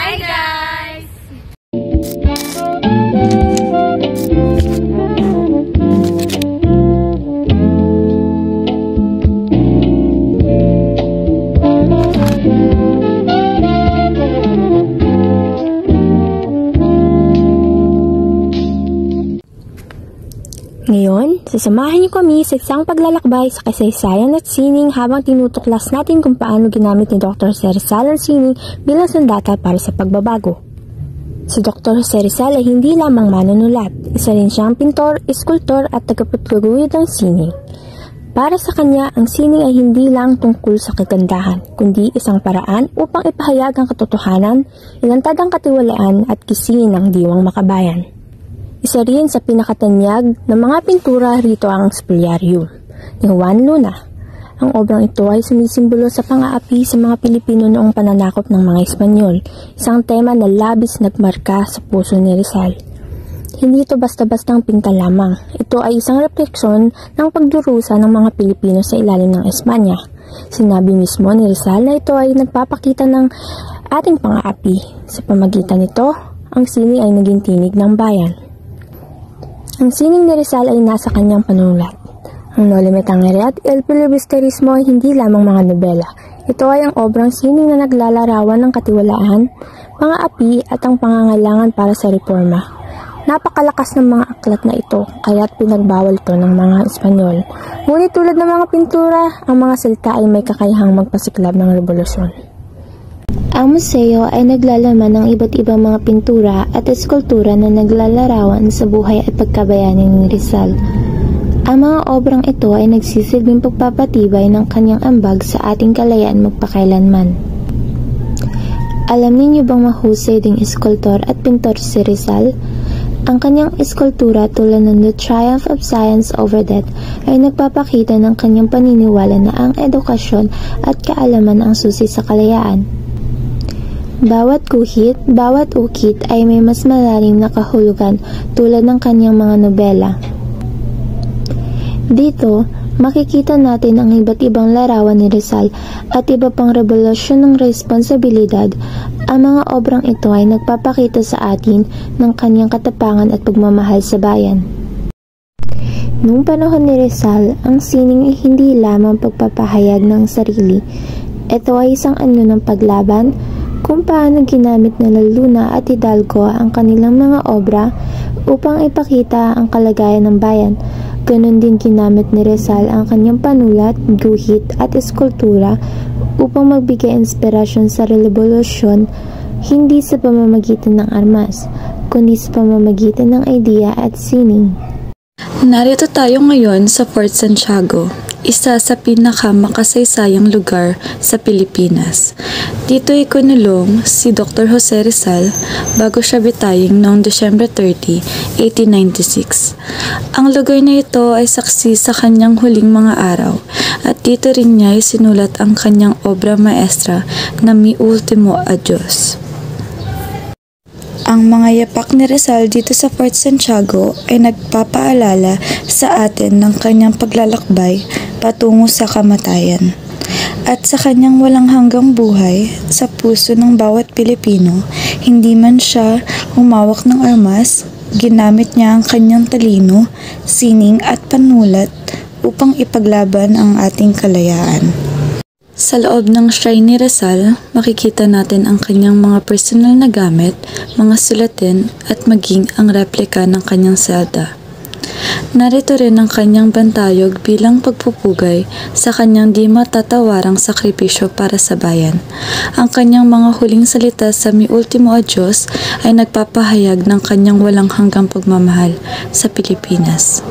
Hi guys! Ngayon, sasamahan niyo kami sa isang paglalakbay sa kasaysayan at sining habang tinutuklas natin kung paano ginamit ni Dr. Jose Rizal ang sining bilang sandata para sa pagbabago. Si Dr. Jose Rizal ay hindi lamang manunulat, isa rin siyang pintor, eskultor at tagapagtaguyod ng sining. Para sa kanya, ang sining ay hindi lang tungkol sa kagandahan, kundi isang paraan upang ipahayag ang katotohanan, ilantad ang katiwalaan at kisingin ng diwang makabayan. Isa rin sa pinakatanyag ng mga pintura rito ang Spolyarium ni Juan Luna. Ang obrang ito ay sumisimbolo sa pang-aapi sa mga Pilipino noong pananakop ng mga Espanyol, isang tema na labis nagmarka sa puso ni Rizal. Hindi ito basta-bastang pinta lamang. Ito ay isang refleksyon ng pagdurusa ng mga Pilipino sa ilalim ng Espanya. Sinabi mismo ni Rizal na ito ay nagpapakita ng ating pang-aapi. Sa pamagitan nito, ang sining ay naging tinig ng bayan. Ang sining ni Rizal ay nasa kanyang panunulat. Ang Noli Me Tangere at El Filibusterismo ay hindi lamang mga nobela. Ito ay ang obrang sining na naglalarawan ng katiwalaan, mga api at ang pangangailangan para sa reforma. Napakalakas ng mga aklat na ito, kaya't pinagbawal ito ng mga Espanyol. Ngunit tulad ng mga pintura, ang mga salita ay may kakayahang magpasiklab ng revolusyon. Ang museo ay naglalaman ng iba't ibang mga pintura at eskultura na naglalarawan sa buhay at pagkabayani ni Rizal. Ang mga obrang ito ay nagsisilbing pagpapatibay ng kanyang ambag sa ating kalayaan magpakailanman. Alam niyo bang mahusay ding eskultor at pintor si Rizal? Ang kanyang eskultura tulad ng The Triumph of Science Over Death ay nagpapakita ng kanyang paniniwala na ang edukasyon at kaalaman ang susi sa kalayaan. Bawat guhit, bawat ukit ay may mas malalim na kahulugan tulad ng kanyang mga nobela. Dito, makikita natin ang iba't ibang larawan ni Rizal at iba pang revolusyon ng responsibilidad. Ang mga obrang ito ay nagpapakita sa atin ng kanyang katapangan at pagmamahal sa bayan. Noong panahon ni Rizal, ang sining ay hindi lamang pagpapahayag ng sarili. Ito ay isang anyo ng paglaban kung paano ginamit nila Luna at Hidalgo ang kanilang mga obra upang ipakita ang kalagayan ng bayan. Ganon din ginamit ni Rizal ang kanyang panulat, guhit at eskultura upang magbigay inspirasyon sa revolusyon, hindi sa pamamagitan ng armas, kundi sa pamamagitan ng idea at sining. Narito tayo ngayon sa Fort Santiago, isa sa pinakamakasaysayang lugar sa Pilipinas. Dito ay kunulong si Dr. Jose Rizal bago siya bitayin noong December 30, 1896. Ang lugar na ito ay saksi sa kanyang huling mga araw at dito rin niya isinulat ang kanyang obra maestra na Mi Ultimo Adios. Ang mga yapak ni Rizal dito sa Fort Santiago ay nagpapaalala sa atin ng kanyang paglalakbay patungo sa kamatayan. At sa kanyang walang hanggang buhay sa puso ng bawat Pilipino, hindi man siya humawak ng armas, ginamit niya ang kanyang talino, sining at panulat upang ipaglaban ang ating kalayaan. Sa loob ng shrine ni Rizal, makikita natin ang kanyang mga personal na gamit, mga sulatin at maging ang replika ng kanyang selda. Narito rin ang kanyang bantayog bilang pagpupugay sa kanyang di matatawarang sakripisyo para sa bayan. Ang kanyang mga huling salita sa Mi Ultimo Adios ay nagpapahayag ng kanyang walang hanggang pagmamahal sa Pilipinas.